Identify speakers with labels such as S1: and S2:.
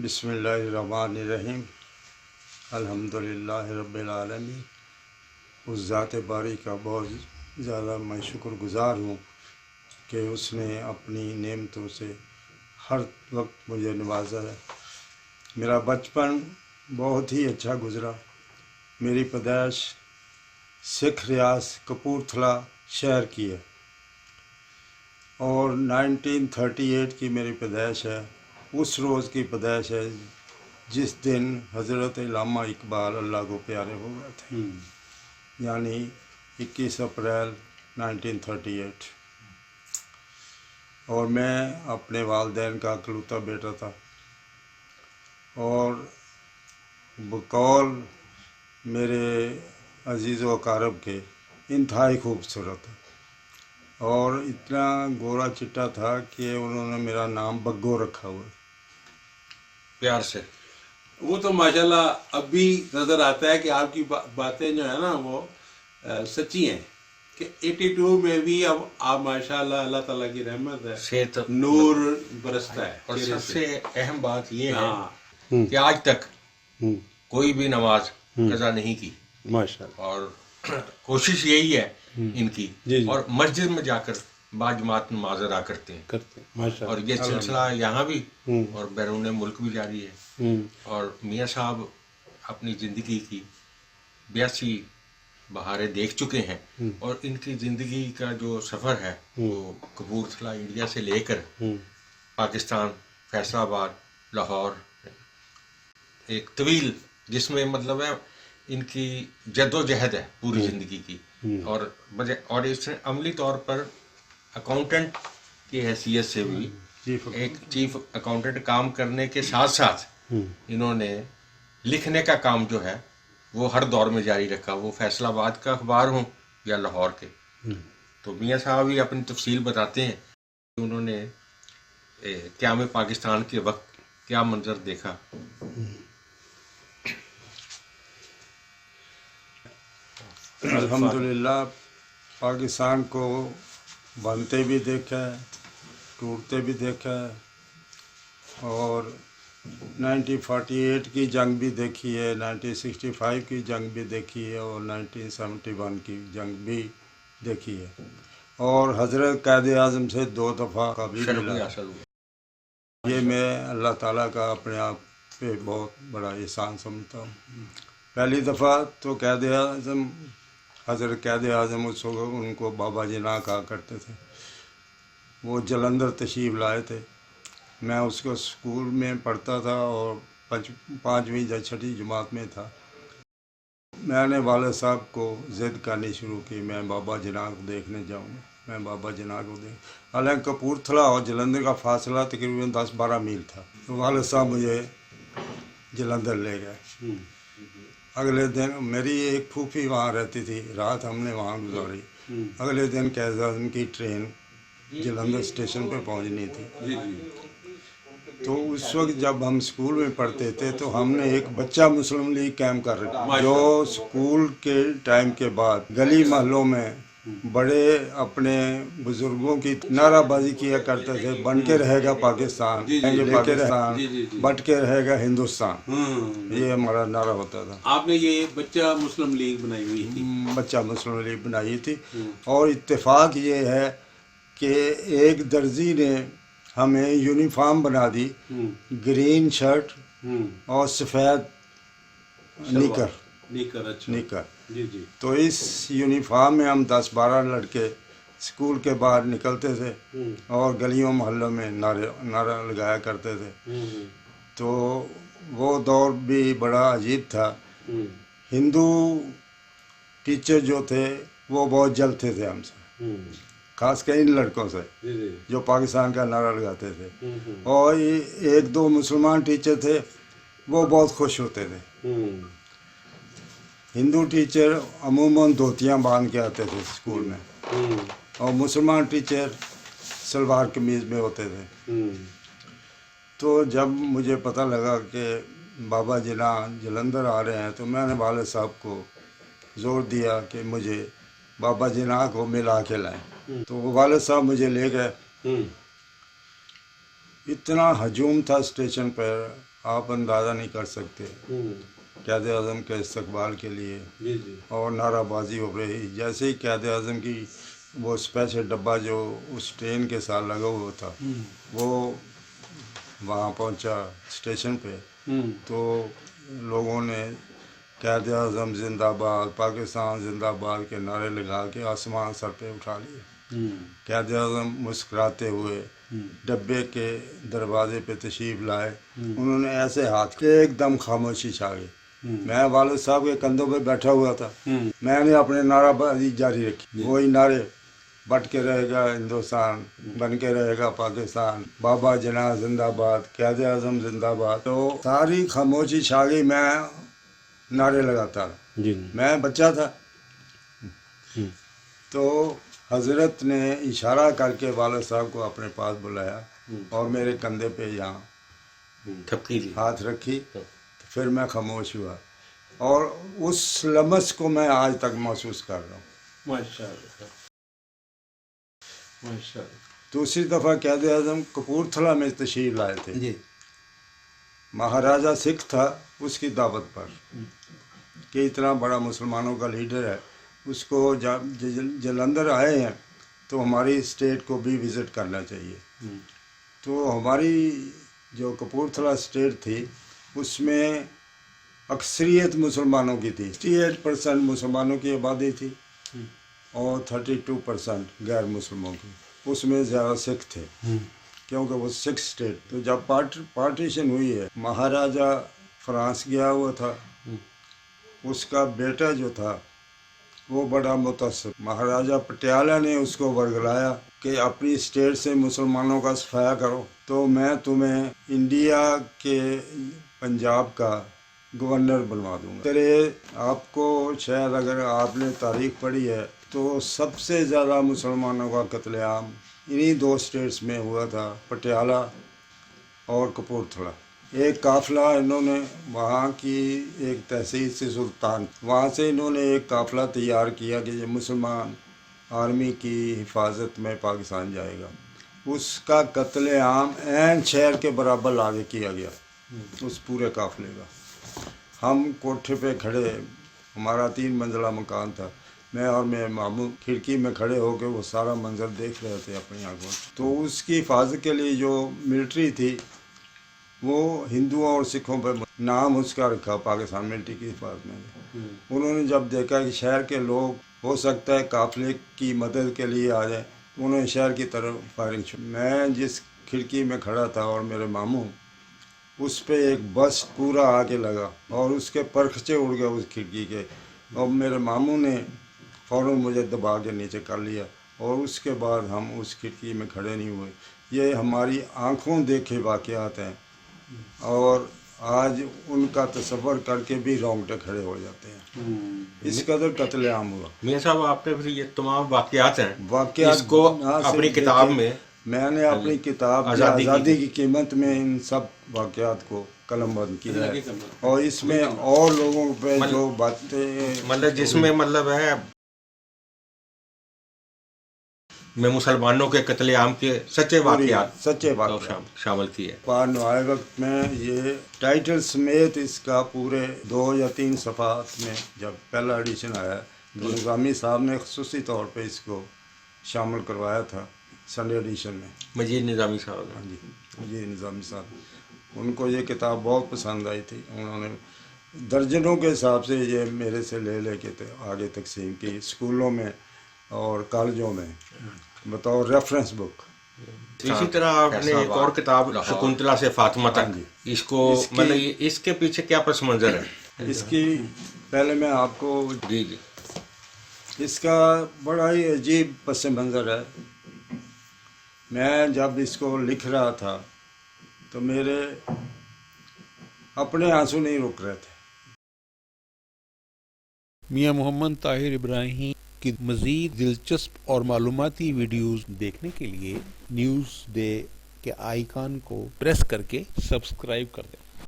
S1: بسم اللہ الرحمن الرحیم الحمدللہ رب العالمین۔ اس ذات باری کا بہت زیادہ میں شکر گزار ہوں کہ اس نے اپنی نعمتوں سے ہر وقت مجھے نوازا ہے۔ میرا بچپن بہت ہی اچھا گزرا۔ میری پیدائش سکھ ریاض کپورتھلا شہر کی ہے اور 1938 کی میری پیدائش ہے۔ اس روز کی پیدائش ہے جس دن حضرت علامہ اقبال اللہ کو پیارے ہو گئے تھے، یعنی 21 اپریل 1938۔ اور میں اپنے والدین کا اکلوتا بیٹا تھا اور بقول میرے عزیز و اقارب کے انتہائی خوبصورت اور اتنا گورا چٹا تھا کہ انہوں نے میرا نام بگو رکھا ہوا
S2: پیار سے۔ وہ تو ماشاءاللہ اب بھی نظر آتا ہے کہ آپ کی باتیں جو ہے نا وہ سچی ہیں کہ 82 میں بھی اب آپ ماشاءاللہ اللہ تعالیٰ کی رحمت ہے،
S3: صحت
S2: نور برستا ہے۔
S3: اور سب سے اہم بات یہ ہے کہ آج تک کوئی بھی نماز قضا نہیں کی،
S1: ماشاءاللہ، اور
S3: کوشش یہی ہے ان کی، اور مسجد میں جا کر باجماعت نماز ادا کرتے ہیں، اور یہ سلسلہ یہاں بھی اور بیرون ملک بھی جاری ہے۔ اور میاں صاحب اپنی زندگی کی 82 بہاریں دیکھ چکے ہیں، اور ان کی زندگی کا جو سفر ہے وہ کپورتھلا انڈیا سے لے کر پاکستان، فیصل آباد، لاہور، ایک طویل جس میں مطلب ہے ان کی جد و جہد ہے پوری زندگی کی، اور اس نے عملی طور پر اکاؤنٹنٹ کی حیثیت سے بھی ایک چیف اکاؤنٹنٹ کام کرنے کے ساتھ ساتھ انہوں نے لکھنے کا کام جو ہے وہ ہر دور میں جاری رکھا، وہ فیصل آباد کا اخبار ہوں یا لاہور کے۔ تو میاں صاحب بھی اپنی تفصیل بتاتے ہیں کہ انہوں نے قیام پاکستان کے وقت کیا منظر دیکھا۔
S1: الحمدللہ پاکستان کو بنتے بھی دیکھا ہے، ٹوٹتے بھی دیکھا ہے، اور 1948 کی جنگ بھی دیکھی ہے، 1965 کی جنگ بھی دیکھی ہے، اور 1971 کی جنگ بھی دیکھی ہے، اور حضرت قائد اعظم سے 2 دفعہ کا بھی ملا ہے۔ یہ میں اللہ تعالیٰ کا اپنے آپ پہ بہت بڑا احسان سمجھتا ہوں۔ پہلی دفعہ تو قائد اعظم، حضرت قائد اعظم اس وقت ان کو بابا جناح کہا کرتے تھے، وہ جلندھر تشریف لائے تھے۔ میں اس کو اسکول میں پڑھتا تھا اور 5ویں یا 6ٹھی جماعت میں تھا۔ میں نے والد صاحب کو ضد کرنی شروع کی، میں بابا جناح کو دیکھنے جاؤں گا، میں بابا جناح کو حالانکہ کپورتھلا اور جلندھر کا فاصلہ تقریباً 10-12 میل تھا۔ تو والد صاحب مجھے جلندھر لے گئے۔ اگلے دن میری ایک پھوپھی وہاں رہتی تھی، رات ہم نے وہاں گزاری۔ اگلے دن قائد اعظم کی ٹرین جلندھر اسٹیشن پہ پہنچنی تھی۔ تو اس وقت جب ہم اسکول میں پڑھتے تھے تو ہم نے ایک بچہ مسلم لیگ کیمپ کر رکھا، جو اسکول کے ٹائم کے بعد گلی محلوں میں بڑے اپنے بزرگوں کی نعرہ بازی کیا کرتے تھے، بن کے رہے گا پاکستان، بٹ کے رہے گا ہندوستان، یہ ہمارا نعرہ ہوتا تھا۔
S2: آپ نے یہ بچہ مسلم لیگ بنائی ہوئی تھی؟
S1: بچہ مسلم لیگ بنائی تھی، اور اتفاق یہ ہے کہ ایک درزی نے ہمیں یونیفارم بنا دی، گرین شرٹ اور سفید نیکر۔ تو اس یونیفارم میں ہم 10-12 لڑکے اسکول کے باہر نکلتے تھے اور گلیوں محلوں میں نعرہ لگایا کرتے تھے۔ تو وہ دور بھی بڑا عجیب تھا۔ ہندو ٹیچر جو تھے وہ بہت جلتے تھے ہم سے، خاص کر ان لڑکوں سے جو پاکستان کا نعرہ لگاتے تھے، اور 1-2 مسلمان ٹیچر تھے وہ بہت خوش ہوتے تھے۔ ہندو ٹیچر عموماً دھوتیاں باندھ کے آتے تھے اسکول میں، اور مسلمان ٹیچر شلوار قمیض میں ہوتے تھے۔ تو جب مجھے پتہ لگا کہ بابا جناح جلندھر آ رہے ہیں تو میں نے والد صاحب کو زور دیا کہ مجھے بابا جناح کو ملا کے لائیں۔ تو والد صاحب مجھے لے گئے۔ اتنا ہجوم تھا اسٹیشن پر آپ اندازہ نہیں کر سکتے قائد اعظم کے استقبال کے لیے اور نعرہ بازی ہو رہی. جیسے ہی قائد اعظم کی وہ اسپیشل ڈبہ جو اس ٹرین کے ساتھ لگا ہوا تھا وہ وہاں پہنچا اسٹیشن پہ تو لوگوں نے قائد اعظم زندہ باد، پاکستان زندہ باد کے نعرے لگا کے آسمان سر پہ اٹھا لیے. قائد اعظم مسکراتے ہوئے ڈبے کے دروازے پہ تشریف لائے. انہوں نے ایسے ہاتھ کے ایک دم خاموشی چھا گئی. میں والد صاحب کے کندھوں پہ بیٹھا ہوا تھا. میں نے اپنے نعرہ بازی جاری رکھی. وہی نعرے بٹ کے رہے گا ہندوستان، بن کے رہے گا پاکستان، بابا جناح زندہ باد، قائد اعظم زندہ باد. تو ساری خاموشی چھا گئی. میں نعرے لگاتا رہا. میں بچہ تھا تو حضرت نے اشارہ کر کے والد صاحب کو اپنے پاس بلایا اور میرے کندھے پہ یہاں ہاتھ رکھی. پھر میں خاموش ہوا اور اس لمس کو میں آج تک محسوس کر رہا ہوں.
S2: ماشاءاللہ ماشاءاللہ.
S1: دوسری دفعہ قائد اعظم کپورتھلا میں تشریف لائے تھے. مہاراجہ سکھ تھا اس کی دعوت پر کہ اتنا بڑا مسلمانوں کا لیڈر ہے، اس کو جلندھر آئے ہیں تو ہماری اسٹیٹ کو بھی وزٹ کرنا چاہیے. تو ہماری جو کپورتھلا اسٹیٹ تھی اس میں اکثریت مسلمانوں کی تھی. 68% مسلمانوں کی آبادی تھی اور 32% غیر مسلموں کی. اس میں زیادہ سکھ تھے کیونکہ وہ سکھ اسٹیٹ. تو جب پارٹیشن ہوئی ہے، مہاراجہ فرانس گیا ہوا تھا، اس کا بیٹا جو تھا وہ بڑا متاثر. مہاراجہ پٹیالہ نے اس کو ورگلایا کہ اپنی اسٹیٹ سے مسلمانوں کا صفایا کرو تو میں تمہیں انڈیا کے پنجاب کا گورنر بنوا دوں گا. تیرے آپ کو شاید اگر آپ نے تاریخ پڑھی ہے تو سب سے زیادہ مسلمانوں کا قتل عام انہی 2 اسٹیٹس میں ہوا تھا، پٹیالہ اور کپورتھلا. ایک قافلہ انہوں نے وہاں کی ایک تحصیل سے سلطان، وہاں سے انہوں نے ایک قافلہ تیار کیا کہ یہ مسلمان آرمی کی حفاظت میں پاکستان جائے گا. اس کا قتل عام عین شہر کے برابر آگے کیا گیا اس پورے قافلے کا. ہم کوٹھے پہ کھڑے، ہمارا 3 منزلہ مکان تھا، میں اور میرے ماموں کھڑکی میں کھڑے ہو کے وہ سارا منظر دیکھ رہے تھے اپنی آنکھوں سے. تو اس کی حفاظت کے لیے جو ملٹری تھی وہ ہندوؤں اور سکھوں پہ نام اس کا رکھا پاکستان ملٹری کی حفاظت میں. انہوں نے جب دیکھا کہ شہر کے لوگ ہو سکتا ہے قافلے کی مدد کے لیے آ جائیں، انہوں نے شہر کی طرف فائرنگ شروع. میں جس کھڑکی میں کھڑا تھا اور میرے ماموں، اس پہ ایک بس پورا آ کے لگا اور اس کے پرخچے اڑ گئے اس کھڑکی کے، اور میرے ماموں نے فوراً مجھے دبا کے نیچے کر لیا اور اس کے بعد ہم اس کھڑکی میں کھڑے نہیں ہوئے. یہ ہماری آنکھوں دیکھے واقعات ہیں اور آج ان کا تصور کر کے بھی رونگٹے کھڑے ہو جاتے ہیں. اس قدر قتل عام ہوا.
S3: میاں صاحب آپ نے پھر یہ تمام واقعات ہیں
S1: واقعات
S3: اس کو اپنی کتاب
S1: میں نے اپنی کتاب آزادی کی قیمت میں ان سب واقعات کو قلم بند کیا ہے اور اس میں اور لوگوں پہ جو باتیں
S3: مطلب جس میں مطلب ہے میں مسلمانوں کے قتل عام کے سچے واقعات شامل کیے.
S1: نوائے وقت میں یہ ٹائٹل سمیت اس کا پورے 2 یا 3 صفحات میں جب پہلا ایڈیشن آیا تو نظامی صاحب نے خصوصی طور پہ اس کو شامل کروایا تھا سنڈے ایڈیشن میں.
S3: مجید نظامی صاحب.
S1: ہاں جی، مجید نظامی صاحب، ان کو یہ کتاب بہت پسند آئی تھی. انہوں نے درجنوں کے حساب سے یہ میرے سے لے کے آگے تقسیم کی اسکولوں میں اور کالجوں میں بطور ریفرنس بک.
S3: اسی طرح آپ نے ایک اور کتاب شکنتلا سے فاطمہ تک، اس کو مطلب اس کے پیچھے کیا پس منظر ہے؟
S1: اس کی پہلے میں آپ کو اس کا بڑا ہی عجیب پس منظر ہے. میں جب اس کو لکھ رہا تھا تو میرے اپنے آنسو نہیں رک رہے تھے.
S4: میاں محمد طاہر ابراہیم کی مزید دلچسپ اور معلوماتی ویڈیوز دیکھنے کے لیے نیوز ڈے کے آئیکن کو پریس کر کے سبسکرائب کر دیں.